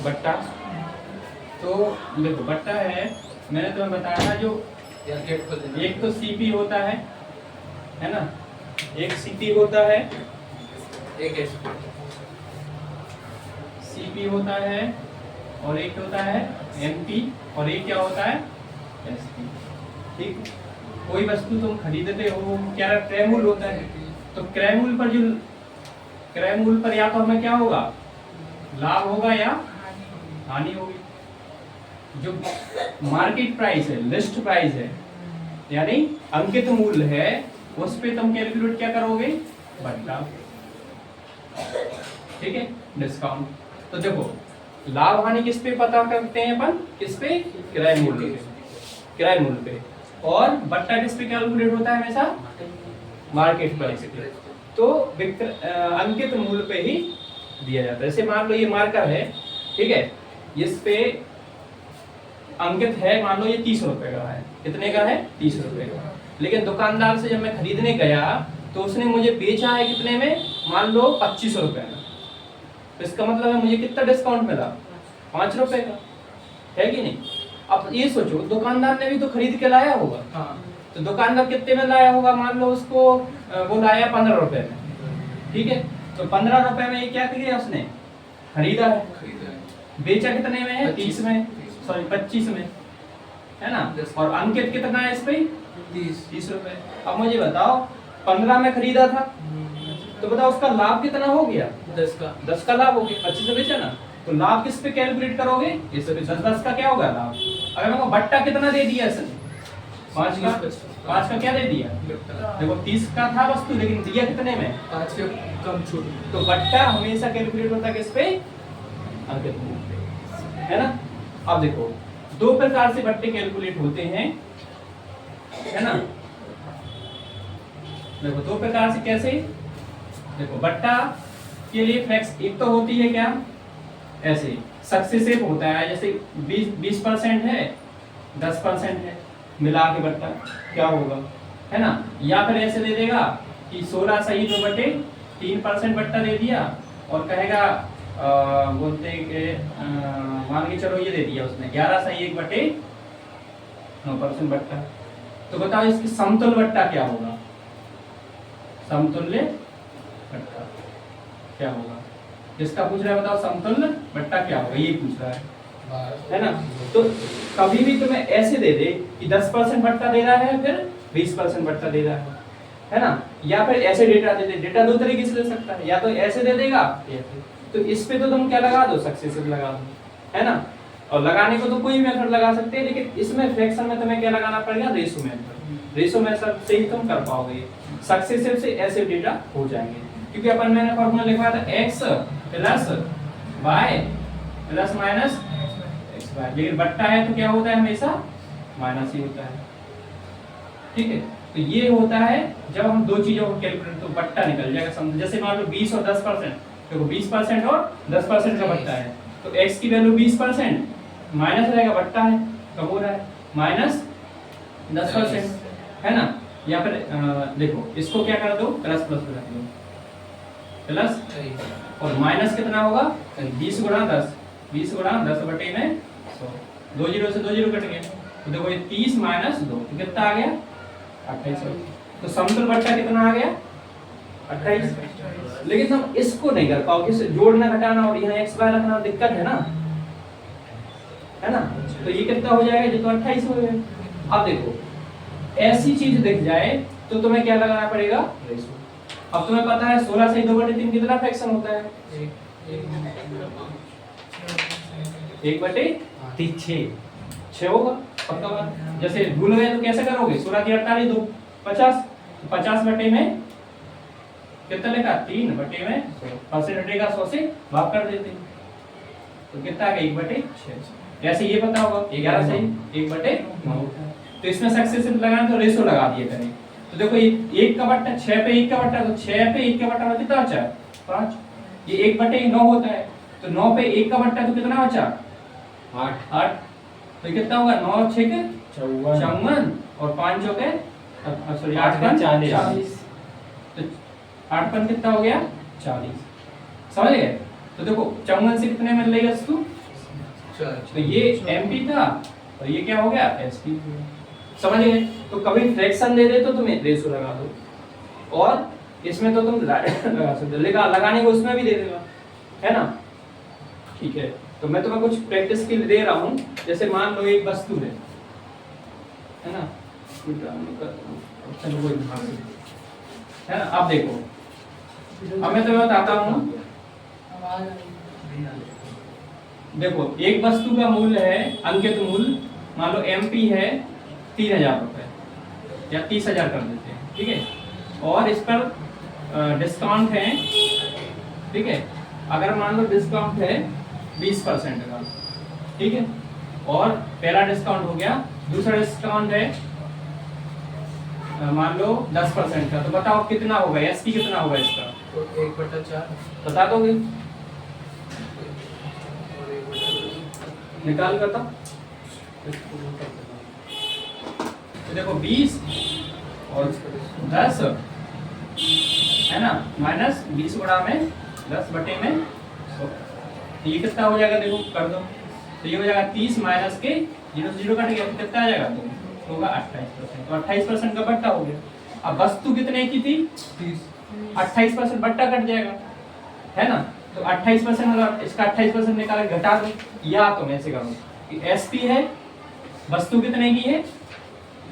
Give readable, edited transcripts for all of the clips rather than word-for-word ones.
बट्टा। तो देखो बट्टा है, मैंने तुम्हें बताया जो एक तो सीपी होता है ना, एक सीपी होता है, एक सीपी होता है, और एक होता है एमपी, और एक क्या होता है एसपी। ठीक, कोई वस्तु तुम खरीदते हो क्या क्रय मूल्य होता है, तो क्रय मूल्य पर जो क्रय मूल्य पर या तो हमें क्या होगा, लाभ होगा या हानि होगी। जो मार्केट प्राइस है, लिस्ट प्राइस है, यानी अंकित मूल्य है, उस पे तुम कैलकुलेट क्या करोगे, बट्टा। ठीक है, डिस्काउंट। तो देखो लाभ हानि किस पे पता करते हैं अपन, किस पे, क्रय मूल्य पे, क्रय मूल्य पे। और बट्टा किस पे कैलकुलेट होता है हमेशा, मार्केट प्राइस पे। तो अंकित मूल्य पे ही दिया जाता है। जैसे मान लो ये मार्कर है, ठीक है, इस पे अंकित है, मान लो ये 30 रुपए का है। कितने का है, 30 रुपए का। लेकिन दुकानदार से जब मैं खरीदने गया तो उसने मुझे बेचा है कितने में, मान लो 25 रुपए में। तो इसका मतलब है मुझे कितना डिस्काउंट मिला, 5 रुपए का, है कि नहीं। अब ये सोचो दुकानदार ने भी तो खरीद के लाया होगा, हाँ। तो दुकानदार कितने में लाया होगा, मान लो उसको वो लाया 15 रुपए में, ठीक है। तो 15 रुपए में ये क्या किया उसने, खरीदा है। बेचा कितने में है, 30 में, सॉरी 25 में, है ना। और अंकित कितना है इस पे, 30 रुपए। अब मुझे बताओ 15 में खरीदा था, तो बताओ उसका लाभ कितना हो गया, 10 का लाभ हो गया, 25 से बेचा ना। तो लाभ किस पे कैलकुलेट करोगे, इस पे। 10 का क्या होगा लाभ। अगर मैं बट्टा कितना दे दिया इसने, 5 का क्या दे दिया, देखो 30 का था वस्तु, लेकिन दिया कितने में, 5 से कम छूट। तो बट्टा हमेशा कैलकुलेट होता है किस पे, अंकित मूल्य पे, है ना। अब देखो दो प्रकार से बट्टे कैलकुलेट होते हैं, है ना। देखो दो प्रकार से, कैसे, देखो बट्टा के लिए फ्लैक्स एक तो होती है क्या, ऐसे सक्सेसिव होता है, जैसे 20% है, 10% है, मिला के बट्टा क्या होगा, है ना। या फिर ऐसे दे देगा कि 16 सही 2/3% बट्टा दे दिया, और कहेगा बोलते हैं कि मान के चलो ये दे दिया उसने 11 सही 1/9% बट्टा। तो बताओ इसकी समतुल्य बट्टा क्या होगा, समतुल्य बट्टा क्या होगा, जिसका पूछ रहा है बताओ समतुल्य बट्टा क्या होगा, ये पूछ रहा है ना। तो कभी भी तुम्हें ऐसे दे दे कि 10% बट्टा दे रहा है, फिर 20% बट्टा दे रहा है ना। या फिर ऐसे डेटा दे दे, डेटा दो तरीके से दे सकता है, या तो ऐसे दे देगा, तो इस पे तो तुम क्या लगा दो, सक्सेसिव लगा दो, है ना। और लगाने को तो कोई मेथड लगा सकते हैं, लेकिन इसमें फ्रैक्शन में तुम्हें क्या लगाना पड़ेगा, रेशो मेथड। रेशो मेथड से ही तुम कर पाओगे, सक्सेसिव से ऐसे डेटा हो जाएंगे। क्योंकि अपन मैंने फॉर्मूला लिखवाया था x plus y plus minus x y, लेकिन बट्टा है तो क्या होता है, हमेशा माइनस ही होता है। ठीक है, तो ये होता है जब हम दो चीजों को कैलकुलेट, तो बट्टा निकल जाएगा समझ। जैसे मान लो 20 और 10%, देखो 20% और 10% का बट्टा है, तो x की वैल्यू 20%, माइनस रहेगा, बट्टा है, कब हो रहा है, माइनस 10%, है ना। या फिर देखो इसको क्या कर दो, प्लस प्लस रख दो, प्लस और माइनस कितना होगा, 20 गुणा 10, 20 गुणा 10 बटे में 100, 2 जीरो से 2 जीरो कट गए, तो देखो ये 30 माइनस 2, तो कितना आ गया, 28। तो समतुल्य बट्टा कितना आ गया, 28। लेकिन हम इसको नहीं कर पाओगे, इसे जोड़ना घटाना और यहाँ x y रखना दिक्कत है ना, है ना। तो ये कितना हो जाएगा, ये तो 28 हो गया। अब देखो ऐसी चीज दिख जाए तो तुम्हें क्या लगाना पड़ेगा, रेशो। अब तुम्हें पता है 16 से 2/3 कितना फ्रैक्शन होता है, 1/6, 6 होगा पक्का बात। जैसे भूल गए तो कैसे करोगे, 16 की 48 2 50, 50 बटे में कितना लिखा, 3 बटे में 100 हटेगा, 100 से भाग कर देते, तो कितना आ गया, 1/6। ऐसे ये पता होगा 11 सही 1/9। तो इसमें सक्सेसिव लगाना तो रेशो लगा दिए करें। तो देखो ये 1 का बट्टा 6 पे 1 का बट्टा, तो 6 पे 1 का बट्टा कितना बचा, 5। ये 1/9 होता है, तो 9 पे 1 का बट्टा तो कितना बचा, 8। तो कितना होगा, 9 और 6 के 54 और 5 जो के सॉरी 8 5 40। तो 8 5 कितना हो गया, 40। समझ गए। तो देखो 54 से कितने मिल रही वस्तु, तो ये MP था और ये क्या हो गया SP। समझ गए। तो कभी फ्रैक्शन दे दे तो तुम्हें रेशो लगा दो, और इसमें तो तुम लगा सकते हो, लगाने को उसमें भी दे देगा, है ना। ठीक है, तो मैं तुम्हें कुछ प्रैक्टिस के लिए दे रहा हूँ। जैसे मान लो एक वस्तु है ना, चलो कोई है ना। अब देखो, अब मैं तुम्हें बताता हूँ। देखो एक वस्तु का मूल्य है, अंकित मूल्य मान लो MP है 3000 रुपए या 30,000 कर देते हैं, ठीक है। और इस पर डिस्काउंट है, ठीक है। अगर मान लो डिस्काउंट है 20% का, ठीक है। और पहला डिस्काउंट हो गया, दूसरा डिस्काउंट है मान लो 10% का। तो बताओ कितना होगा, SP कितना होगा इसका, तो 1/4 बता दोगे, निकाल कर। तो देखो 20 और 10 है ना, माइनस 20 गुणा में 10 बटे में 100, तो ये कितना हो जाएगा, देखो कर दो। तो ये हो जाएगा 30 माइनस के 0 से 0 कट गया, तो कितना आ जाएगा, तो होगा 28%। तो 28% का बट्टा हो गया। अब वस्तु कितने की थी 30, 28% बट्टा कट जाएगा, है ना। तो 28% मतलब इसका 28% निकाल के घटा दो, या तो मैं ऐसे करूँ कि SP है, वस्तु कितने की है,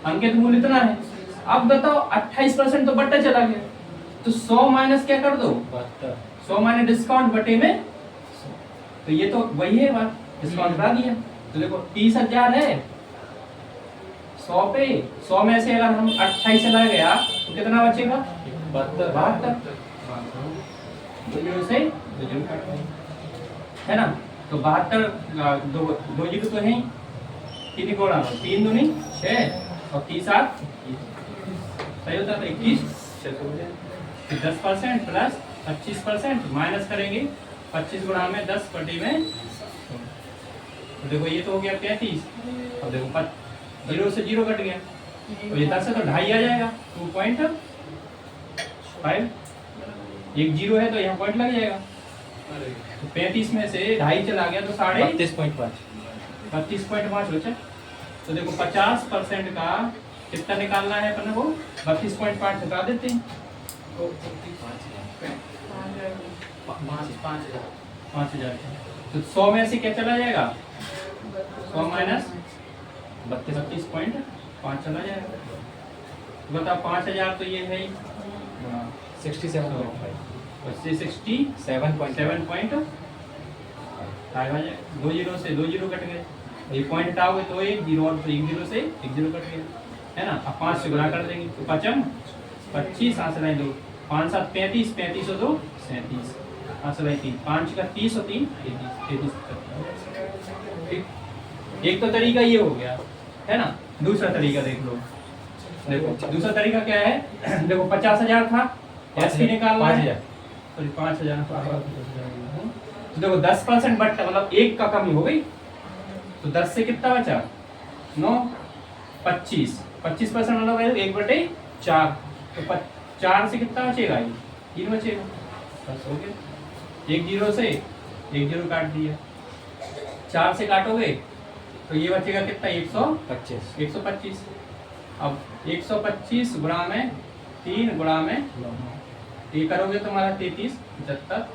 अंकित मूल्य इतना है। अब बताओ 28% तो बट्टा चला गया, तो 100 माइनस क्या कर दो, 100 माइनस डिस्काउंट बटे में 100। तो ये तो वही है बात, डिस्काउंट हटा दिया। तो देखो 30,000 है 100 पे, 100 में से अगर हम 28 चला गया तो कितना बचेगा, 72 से है ना। तो 72 दो जीरो तो है, कितनी गुणा 3 दूनी 6 और 30 8 सही होता है 21। 10% प्लस 25% माइनस करेंगे 25 गुणा में 10 बटे में 100। तो देखो ये तो हो गया 35। अब देखो 0 से 0 कट गया, तो ये 10 है तो 2.5 आ जाएगा, 2.5। एक 0 है तो यहाँ पॉइंट लग जाएगा। तो 35 में से 2.5 चला गया तो 32.5 बचा। तो देखो 50% का कितना निकालना है अपन को, 32.5 हटा देते हैं, तो 5,000। तो 100 में से क्या चला जाएगा, 100 माइनस 32.5 चला जाएगा। तो बताओ 5,000 तो ये है 67.5 67.5 आ जाएगा। 2 जीरो से 2 जीरो कट गए, ये पॉइंट हटाओगे तो 1 जीरो, और 1 जीरो से 1 जीरो कट गया, है ना। अब 5 से गुणा कर देंगे तो 5 25 आंसर 2 5 7 35 35 और 2 37 आंसर 3 5 का 30 और 3 33। एक तो तरीका ये हो गया, है ना। दूसरा तरीका देख लो। देखो दूसरा तरीका क्या है, देखो 50,000 था, SP निकालना है, सॉरी 5,000। तो देखो 10% बट्टा मतलब 1 का कमी हो गई, तो 10 से कितना बचा 9 25 25% मतलब 1/4। तो 4 से कितना बचेगा, 3 बचेगा, बस हो गया। 1 जीरो से 1 जीरो काट दिया, 4 से काटोगे तो ये बचेगा कितना 125। अब 125 गुणा में 3 गुणा में ये करोगे तो हमारा 33 75।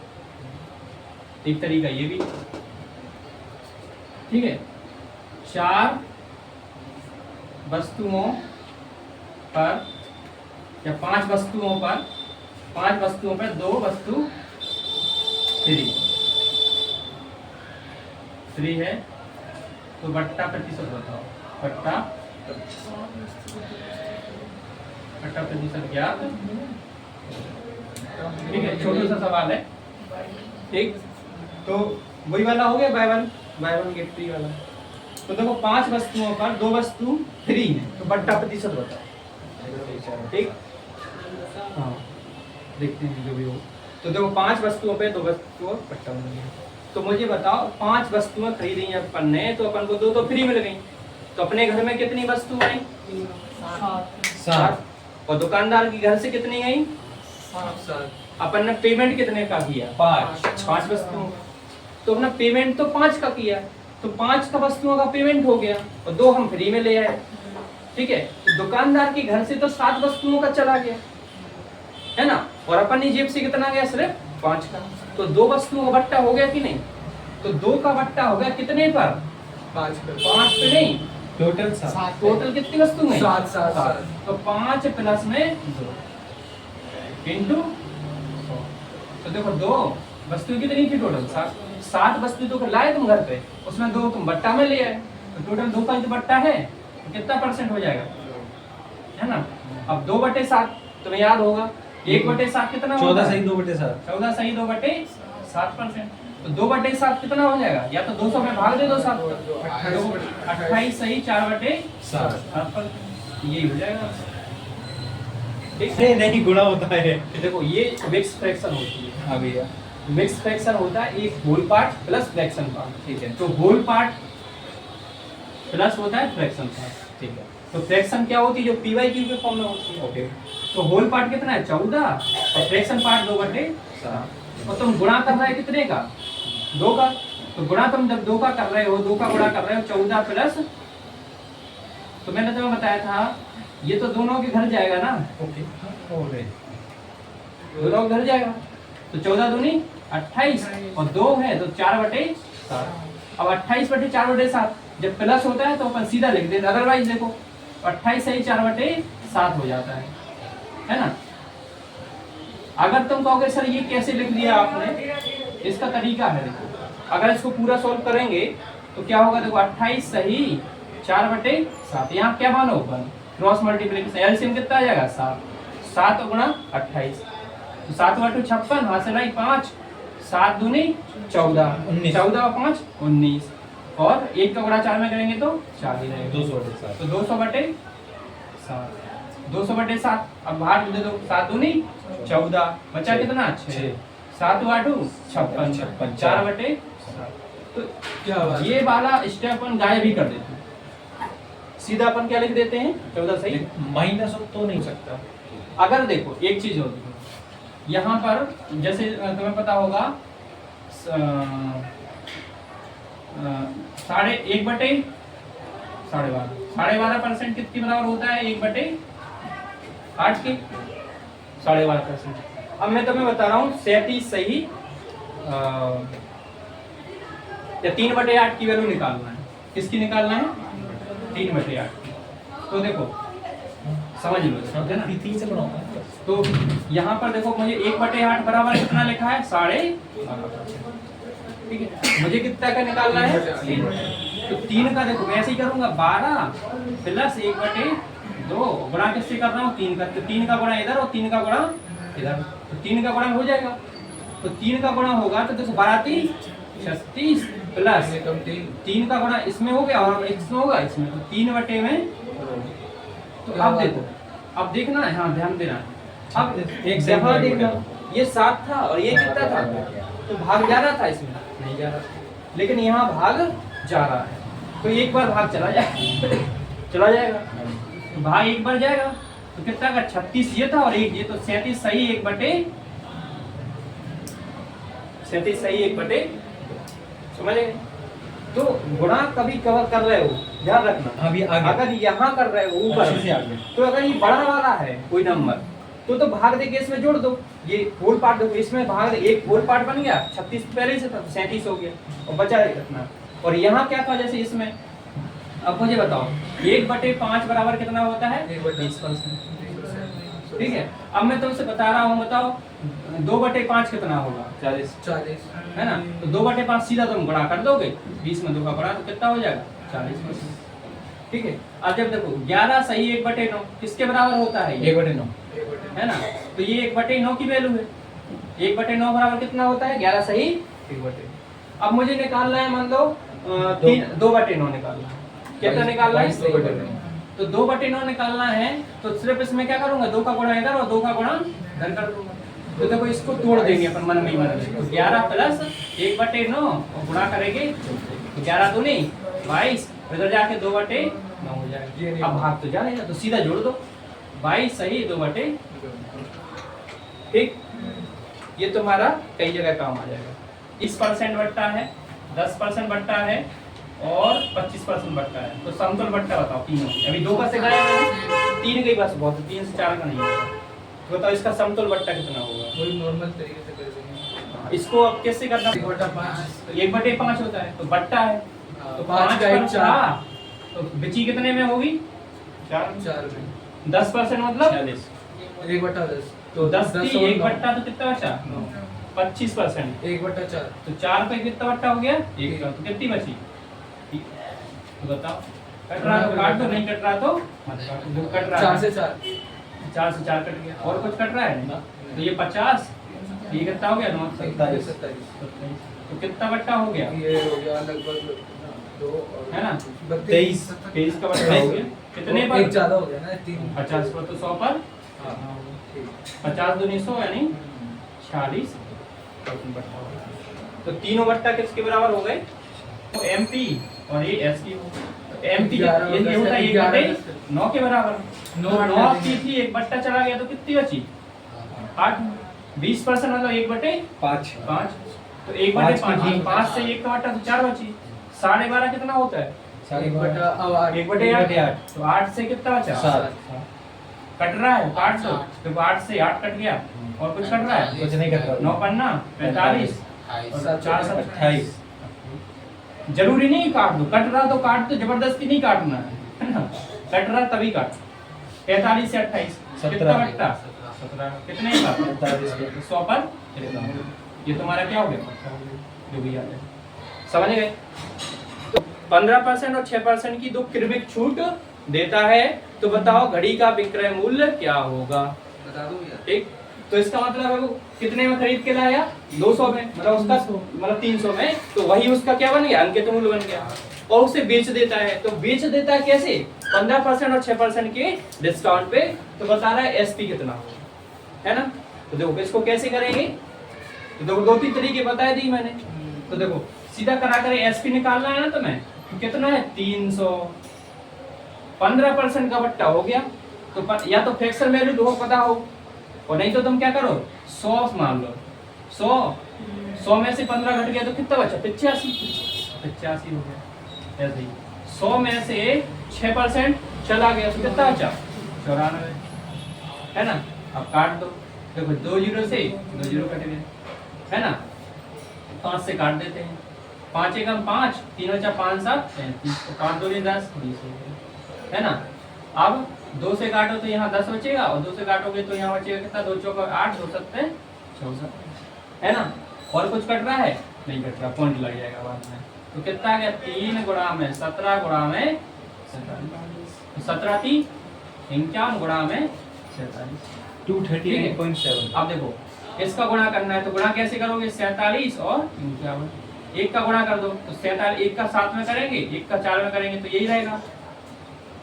एक तरीका ये भी, ठीक है। 4 वस्तुओं पर या 5 वस्तुओं पर 2 वस्तु फ्री है, तो बट्टा प्रतिशत बताओ, बट्टा प्रतिशत ज्ञात। ठीक है, छोटा सा सवाल है, ठीक। तो वही वाला हो गया बाय वन गेट फ्री वाला। तो देखो 5 वस्तुओं पर 2 वस्तु फ्री है, तो बट्टा प्रतिशत बताओ, ठीक। हाँ देखते हैं जो भी हो। तो देखो 5 वस्तुओं पे 2 वस्तुओं बट्टा बन गया। तो मुझे बताओ 5 वस्तुएं खरीदी हैं अपन ने, तो अपन को 2 तो फ्री मिल गई। तो अपने घर में कितनी वस्तुएं आई, 7। और दुकानदार की घर से कितनी आई, 7। अपन ने पेमेंट कितने का किया? 5 वस्तुओं का। तो अपना पेमेंट तो 5 का किया, तो 5 का वस्तुओं का पेमेंट हो गया और 2 हम फ्री में ले आए। ठीक है, तो दुकानदार के घर से तो 7 वस्तुओं का चला गया, है ना, और अपन की जेब से कितना गया? सिर्फ 5 का। तो 2 वस्तुओं का बट्टा हो गया कि नहीं? तो 2 का बट्टा हो गया कितने पर? 5 पे नहीं, टोटल 7। टोटल कितनी वस्तु में? 7। तो 5 प्लस में 2 इंटू 100। तो देखो 2 वस्तु कितनी थी टोटल? 7 वस्तु तो लाए तुम घर पे, उसमें 2 तुम बट्टा में ले आए, तो टोटल 2 का जो बट्टा है तो कितना परसेंट हो जाएगा, है ना? अब 2/7 तुम्हें याद होगा, 1/7 कितना होगा? 14 सही 2/7। 14 सही 2/7%। तो 2/7 कितना हो जाएगा? या तो 200 में भाग दे दो 7 को, 28 सही 4/7। यही हो जाएगा। ठीक है, नहीं गुणा होता है। देखो ये मिक्स फ्रैक्शन होती है। हाँ भैया, मिक्स फ्रैक्शन होता है एक whole part plus fraction part. ठीक है। तो होल पार्ट प्लस होता है फ्रैक्शन पार्ट। ठीक है। तो फ्रैक्शन क्या होती है? जो PYQ के फॉर्म में होती है। ओके। तो होल पार्ट कितना है? 14 और फ्रैक्शन पार्ट 2/7। और तुम गुणा कर रहे हो कितने का? 2 का। तो गुणा तुम जब 2 का कर रहे हो, 2 का गुणा कर रहे हो 14 प्लस, तो मैंने तुम्हें बताया था ये तो दोनों के घर जाएगा ना। ओके। ओके। दोनों के घर जाएगा, तो 14 दूनी 28 और 2 है तो 4/7। अब 28/4/7 जब प्लस होता है तो अपन सीधा लिख देते, अदरवाइज देखो 28 सही 4/7 हो जाता है ना। अगर तुम कहोगे सर ये कैसे लिख दिया आपने, इसका तरीका है। देखो अगर इसको पूरा सॉल्व करेंगे तो क्या होगा? देखो 28 सही 4/7, यहाँ क्या मानो वन, क्रॉस मल्टीप्लिकेशन, एलसीएम कितना आ जाएगा? 7 गुणा 28, तो 7/2 56, हाथ से नहीं 5, 7 दूनी 14, 14 और 5 19, और 1 का गुणा 4 में करेंगे तो 4 ही रहेगा, 200/7। तो 200/7, 200/7। अब भाग दे दो, 7 दूनी 14, बचा कितना? 6, 7/2 56, 4/7। तो क्या बात ये वाला स्टेप अपन गायब ही कर देते हैं, सीधा अपन क्या लिख देते हैं? 14 सही। माइनस तो नहीं हो सकता। अगर देखो एक चीज होती है यहाँ पर, जैसे तुम्हें पता होगा 1/12.5 कितनी बराबर होता है? 1/8 की 12.5%। अब मैं तुम्हें बता रहा हूँ 37 सही या 3/8 की वैल्यू निकालना है। किसकी निकालना है? 3/8 की। तो देखो समझ लो, समझे ना? 3 से बनाऊंगा। तो यहाँ पर देखो मुझे 1/8 बराबर कितना लिखा है? 12.5। ठीक है, मुझे कितना का निकालना है? 3। तो 3 का देखो मैं ऐसे ही करूंगा, 12 प्लस 1/2 गुणा किससे कर रहा हूँ? 3 का। तो 3 का गुणा इधर और 3 का गुणा इधर, तो 3 का गुणा हो जाएगा। तो 3 का गुणा होगा तो देखो 12 36 प्लस 3 का गुणा इसमें हो गया और इसमें होगा इसमें, तो 3 में। तो अब देखो, अब देखना है, हाँ ध्यान देना। अब एक यहाँ देखना, ये 7 था और ये कितना था? तो भाग जा रहा था, इसमें नहीं जा रहा, लेकिन यहाँ भाग जा रहा है। तो एक बार भाग चला जाएगा, तो भाग एक बार जाएगा तो कितना का? 36 ये था और 1 ये, तो 37 सही 37 सही 1/, समझ गए? तो गुणा कभी कवर कर रहे हो ध्यान रखना। अभी आगे अगर यहाँ कर रहे हो ऊपर से आगे, तो अगर ये बड़ा वाला है कोई नंबर तो भाग दे के इसमें जोड़ दो, ये होल पार्ट देखो इसमें भाग दे, एक होल पार्ट बन गया, 36 पहले ही से था 37 हो गया और बचा कितना। और यहाँ क्या था? जैसे इसमें, अब मुझे बताओ 1/5 बराबर कितना होता है? 20%। ठीक है, अब मैं तुमसे बता रहा हूँ, बताओ 2/5 कितना होगा? 40 है ना। तो 2/5 सीधा तुम गुणा कर दोगे, 20 में 2 का गुणा तो कितना हो जाएगा? 40%। ठीक है, अब जब देखो 11 सही 1/9 किसके बराबर होता है? 1/9 है ना। तो ये 1/9 की वैल्यू है, 1/9 बराबर कितना होता है? 11 सही 1/9। अब मुझे निकालना है, मान लो 2/9 निकालना है। कितना निकालना है? 2/9। तो 2/9 निकालना है तो सिर्फ इसमें क्या करूंगा? 2 का गुणा इधर और 2 का गुणा इधर कर दूंगा। तो देखो इसको तोड़ देंगे अपन मन में। तो 11 प्लस 1/9 और गुणा करेंगे तो 11 दूनी 22, इधर जाके 2/9 हो जाएगा। अब भाग तो जाएगा तो सीधा जोड़ दो, 22 सही 2/, ठीक। ये तुम्हारा कई जगह काम आ जाएगा। 20% बट्टा है, 10% बट्टा है और 25% बट्टा है। तो समतुल बट्टा बताओ तीनों। अभी 2 का से गया मैंने, 3 के पास बहुत, 3 से 4 का नहीं होगा। तो बताओ इसका समतुल बट्टा कितना होगा? वही नॉर्मल तरीके से कर देंगे। इसको अब कैसे करना? 1/5 1/5 होता है तो बट्टा है, तो 5 का 1 4 तो बची कितने में होगी? 4 में 10% मतलब 1/10 तो 10 थी, 1 बट्टा तो कितना बचा? 25%। 1/4 तो 4 पे कितना बट्टा हो गया? 1 का। तो कितनी बची? तो बताओ, कट रहा तो काट दो, नहीं कट रहा तो मत काटो। जो कट रहा 4 है से 4 4 से 4 कट गया। और कुछ कट रहा है? तो ये 50, ये कितना हो गया? 9 27 तो कितना बट्टा हो गया? ये हो गया लगभग 2 और है ना? 23 23 का बट्टा हो गया। कितने पर? एक ज्यादा हो गया ना 3 50 पर, तो 100 पर हां ठीक 50 दूनी 100 यानी 46 बट्टा हो गया। तो तीनों बट्टा किसके बराबर हो गए? तो एमपी और ये एसपी हो। तो एमपी ये होता है 1/9 के बराबर। 9 की थी, 1 बट्टा चला गया तो कितनी बची? 8। 20% मतलब 1/5। 5 तो 1/5, 5 से 1 का बट्टा तो 4 बची। 12.5 कितना होता है? 1/8। तो 8 से कितना बचा? 7 कट रहा है 8 तो देखो 8 से 8 कट गया। और कुछ कट रहा है? कुछ नहीं कट रहा। 9 पन्ना 45 और 4 7 28। जरूरी नहीं काट दो, कट रहा तो काट दो, जबरदस्ती नहीं काटना है ना। कट रहा तभी काट। 43 से 28 कितना बट्टा? 17 कितने का? 45 के। 100 पर ये तुम्हारा क्या हो गया? जो भी याद है, समझ गए? तो 15% और 6% की 2 क्रमिक छूट देता है, तो बताओ घड़ी का विक्रय मूल्य क्या होगा? बता दो यार। ठीक, तो इसका मतलब है वो कितने में खरीद के लाया? 200 में, मतलब उसका मतलब 300 में, तो वही उसका क्या बन गया? अंकित मूल्य बन गया। और उसे बेच देता है, तो बेच देता है कैसे? 15% और 6% के डिस्काउंट पे। तो बता रहा है एसपी कितना होगा, है ना? तो देखो इसको कैसे करेंगे? तो देखो 2-3 तरीके बताए दी मैंने। तो देखो सीधा करा कर एसपी निकालना है ना तुम्हें, तो कितना है? 300। 15% का बट्टा हो गया, तो या तो फ्रैक्शन वैल्यू हो पता हो, और नहीं तो तुम क्या करो 100 मान लो। 100 में से 15 घट गया तो कितना बचा? 85 हो गया। ऐसे ही 100 में से 6% चला गया तो कितना बचा? 94, है ना? अब काट दो, देखो 2 जीरो से 2 जीरो कट गए, है ना? 5 से काट देते हैं, 5 एकम 5, 3 बचा 5 7 35, तो काट दो 10 20 हो गए, है ना? अब 2 से काटो तो यहाँ 10 बचेगा, और 2 से काटोगे तो यहाँ बचेगा कितना? 2 चौका 8, 2 सत्ते 64, है ना? और कुछ कट रहा है? नहीं कट रहा, पॉइंट लग जाएगा बाद में। तो कितना आ गया? 3 गुणा में 17 गुणा में 47, 17 3 51 गुणा में 47, 238.7। अब देखो इसका गुणा करना है, तो गुणा कैसे करोगे? 47 और 51, 1 का गुणा कर दो तो 47, 1 का 7 में करेंगे, 1 का 4 में करेंगे, तो यही रहेगा।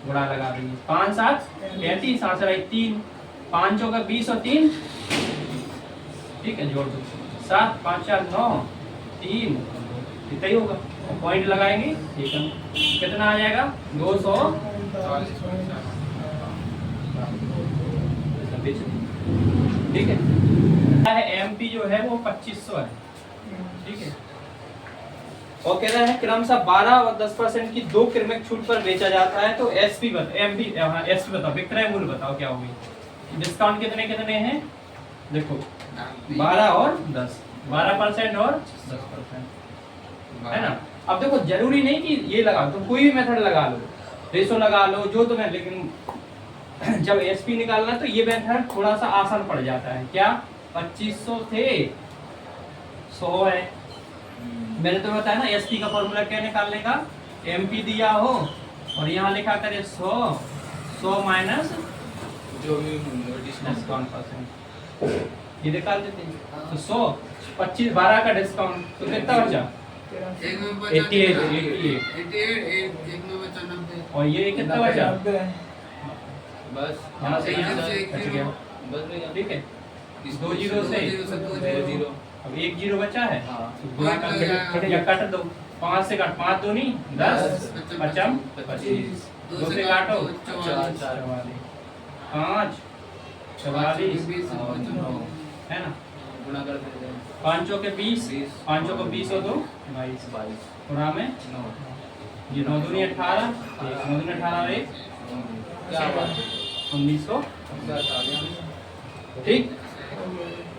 गुणा लगा देंगे, 5 7 35, 7 3, 5 चौका 20 और 3, ठीक है, जोड़ दो 7 5 4 9 3, इतना ही होगा। पॉइंट लगाएंगे, कितना आ जाएगा? 200, ठीक है। एमपी जो है वो 2500 है, ठीक है। और कह रहा है क्रमशः 12 और 10% की 2 क्रमिक छूट पर बेचा जाता है, तो एसपी एमपी एसपी बताओ, विक्रय मूल्य बताओ क्या होगी? डिस्काउंट कितने कितने हैं? देखो 12 और 10, 12% और 10%, है ना? अब देखो जरूरी नहीं कि ये लगा, तो कोई भी मेथड लगा लो, रेशो लगा लो, जो तुम्हें, लेकिन जब एसपी निकालना है तो ये मेथड थोड़ा सा आसान पड़ जाता है। क्या 2500 थे 100 है, मैंने तो बताया ना एसपी का फॉर्मूला क्या निकालने का? एमपी दिया हो और यहाँ लिखा करे 100 माइनस जो भी डिस्काउंट %, ये निकाल देते हैं। तो 100 25 12 का डिस्काउंट तो कितना बचा? 88, और ये कितना बचा? बस यहाँ से यहाँ एक बच गया, ठीक है। 2 जीरो से 0, अब 1 जीरो बचा है, तो गुणा कर या काट दो, 5 से काट, 5 दूनी 10 55 25, 2 से काटो 4 5 44 और 9, है ना? गुणा कर देते हैं। 5 के 20, 20, 5 को 20 और 2 22 22 गुणा में 9 ये 9 दूनी 18, 9 दूनी 18 और 1 क्या बात है 1900 बस आ गया ठीक।